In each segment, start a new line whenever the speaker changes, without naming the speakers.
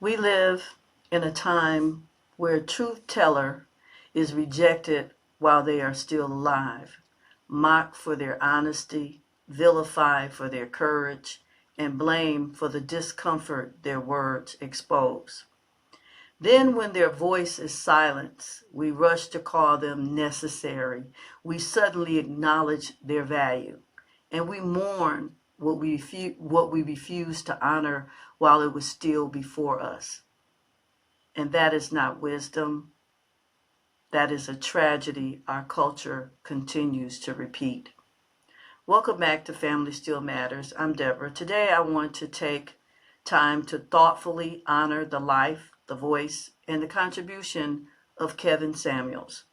We live in a time where a truth teller is rejected while they are still alive, mocked for their honesty, vilified for their courage, and blamed for the discomfort their words expose. Then, when their voice is silenced, we rush to call them necessary. We suddenly acknowledge their value, and we mourn what we refuse to honor while it was still before us. And that is not wisdom. That is a tragedy our culture continues to repeat. Welcome back to Family Still Matters. I'm Deborah. Today I want to take time to thoughtfully honor the life, the voice, and the contribution of Kevin Samuels.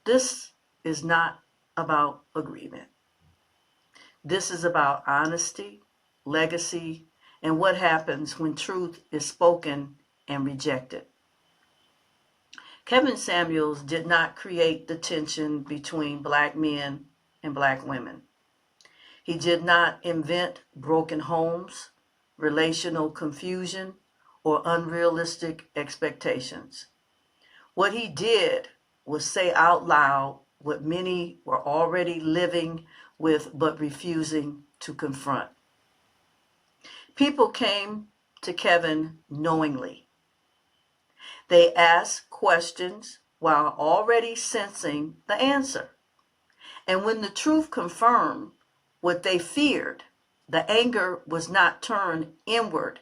This is not about agreement. This is about honesty, legacy, and what happens when truth is spoken and rejected. Kevin Samuels did not create the tension between black men and black women. He did not invent broken homes, relational confusion, or unrealistic expectations. What he did was say out loud what many were already living with but refusing to confront. People came to Kevin knowingly. They asked questions while already sensing the answer. And when the truth confirmed what they feared, the anger was not turned inward,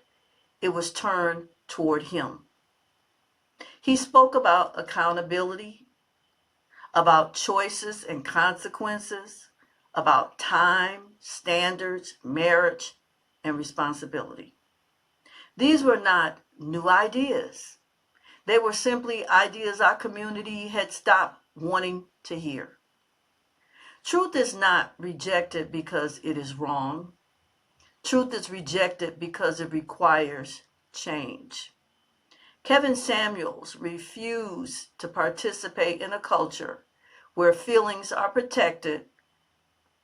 it was turned toward him. He spoke about accountability, about choices and consequences, about time, standards, marriage, and responsibility. These were not new ideas. They were simply ideas our community had stopped wanting to hear. Truth is not rejected because it is wrong. Truth is rejected because it requires change. Kevin Samuels refused to participate in a culture where feelings are protected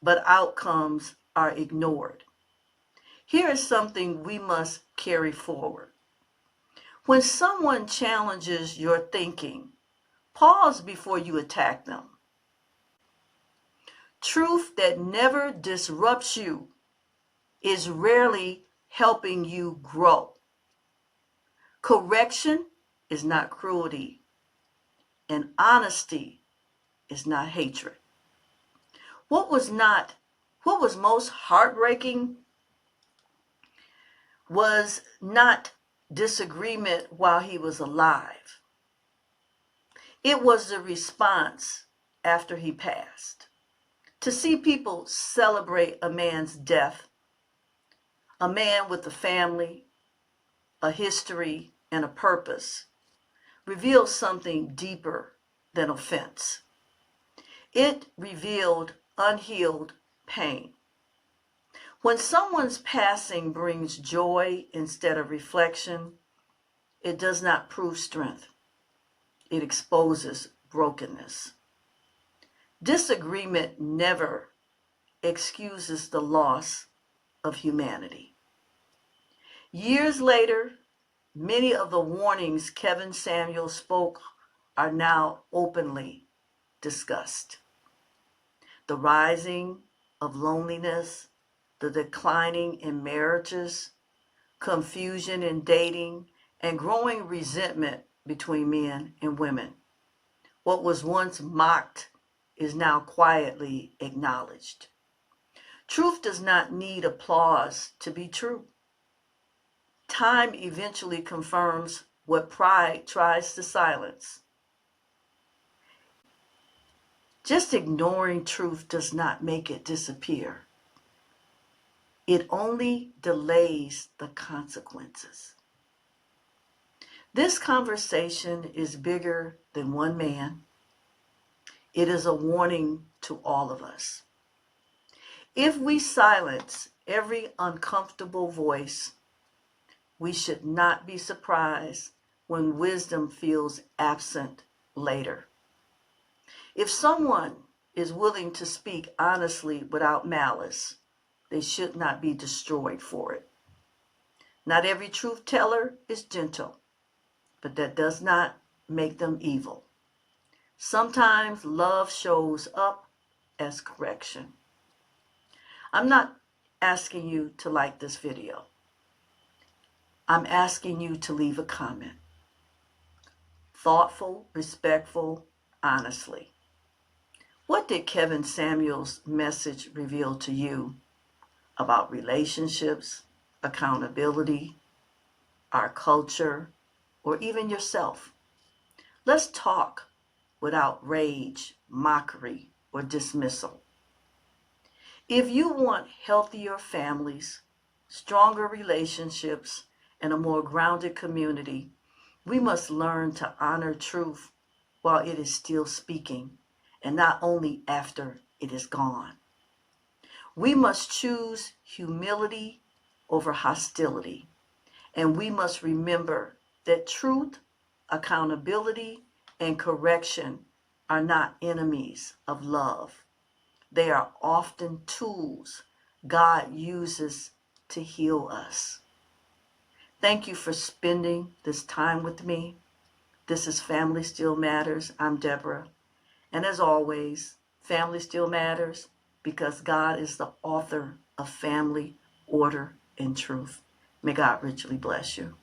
but outcomes are ignored. Here is something we must carry forward. When someone challenges your thinking, pause before you attack them. Truth that never disrupts you is rarely helping you grow. Correction is not cruelty, and honesty is not hatred. What was most heartbreaking was not disagreement while he was alive. It was the response after he passed. To see people celebrate a man's death, a man with a family, a history, and a purpose, reveals something deeper than offense. It revealed unhealed pain. When someone's passing brings joy instead of reflection, it does not prove strength. It exposes brokenness. Disagreement never excuses the loss of humanity. Years later, many of the warnings Kevin Samuels spoke are now openly discussed. The rising of loneliness, the declining in marriages, confusion in dating, and growing resentment between men and women. What was once mocked is now quietly acknowledged. Truth does not need applause to be true. Time eventually confirms what pride tries to silence. Just ignoring truth does not make it disappear. It only delays the consequences. This conversation is bigger than one man. It is a warning to all of us. If we silence every uncomfortable voice, we should not be surprised when wisdom feels absent later. If someone is willing to speak honestly without malice, they should not be destroyed for it. Not every truth teller is gentle, but that does not make them evil. Sometimes love shows up as correction. I'm not asking you to like this video. I'm asking you to leave a comment. Thoughtful, respectful, honestly. What did Kevin Samuels' message reveal to you about relationships, accountability, our culture, or even yourself? Let's talk without rage, mockery, or dismissal. If you want healthier families, stronger relationships, and a more grounded community, we must learn to honor truth while it is still speaking, and not only after it is gone. We must choose humility over hostility, and we must remember that truth, accountability, and correction are not enemies of love. They are often tools God uses to heal us. Thank you for spending this time with me. This is Family Still Matters. I'm Deborah. And as always, family still matters because God is the author of family, order, and truth. May God richly bless you.